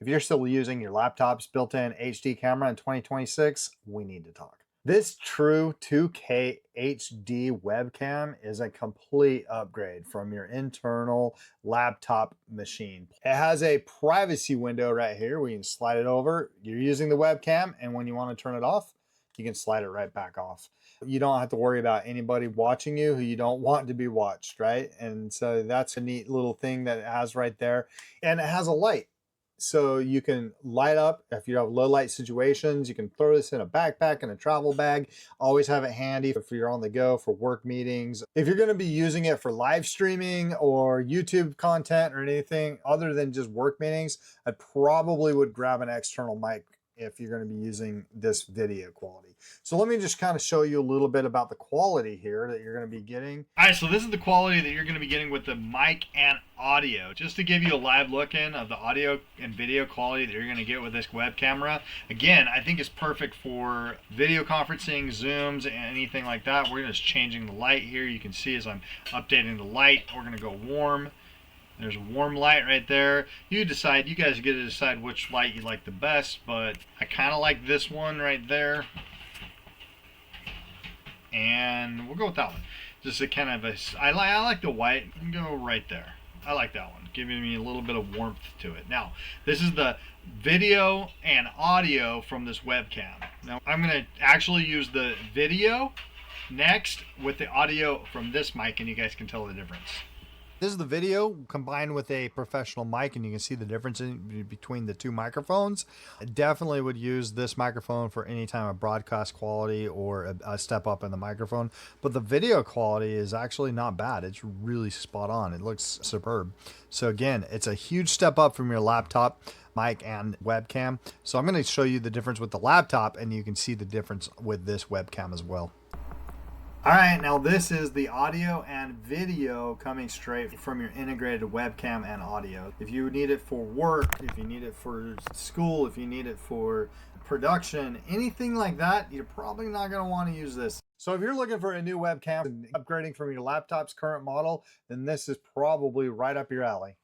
If you're still using your laptop's built-in HD camera in 2026, we need to talk. This true 2K HD webcam is a complete upgrade from your internal laptop machine. It has a privacy window right here where you can slide it over. You're using the webcam, and when you want to turn it off, you can slide it right back off. You don't have to worry about anybody watching you who you don't want to be watched, right? And so that's a neat little thing that it has right there. And it has a light. So you can light up if you have low light situations. You can throw this in a backpack and a travel bag. Always have it handy if you're on the go for work meetings. If you're going to be using it for live streaming or YouTube content or anything other than just work meetings, I probably would grab an external mic if you're going to be using this video quality. So let me just kind of show you a little bit about the quality here that you're going to be getting. All right, so this is the quality that you're going to be getting with the mic and audio. Just to give you a live look in of the audio and video quality that you're going to get with this web camera. Again, I think it's perfect for video conferencing, Zooms, and anything like that. We're just changing the light here. You can see as I'm updating the light, we're going to go warm. There's a warm light right there. You decide, you guys get to decide which light you like the best, but I kind of like this one right there. And we'll go with that one. Just a kind of a, I like the white. I'm gonna go right there. I like that one, giving me a little bit of warmth to it. Now, this is the video and audio from this webcam. Now, I'm gonna actually use the video next with the audio from this mic, and you guys can tell the difference. This is the video combined with a professional mic, and you can see the difference between the two microphones. I definitely would use this microphone for any time of broadcast quality or a step up in the microphone. But the video quality is actually not bad. It's really spot on. It looks superb. So again, it's a huge step up from your laptop mic and webcam. So I'm going to show you the difference with the laptop, and you can see the difference with this webcam as well. All right, now this is the audio and video coming straight from your integrated webcam and audio. If you need it for work, if you need it for school, if you need it for production, anything like that, you're probably not going to want to use this. So if you're looking for a new webcam and upgrading from your laptop's current model, then this is probably right up your alley.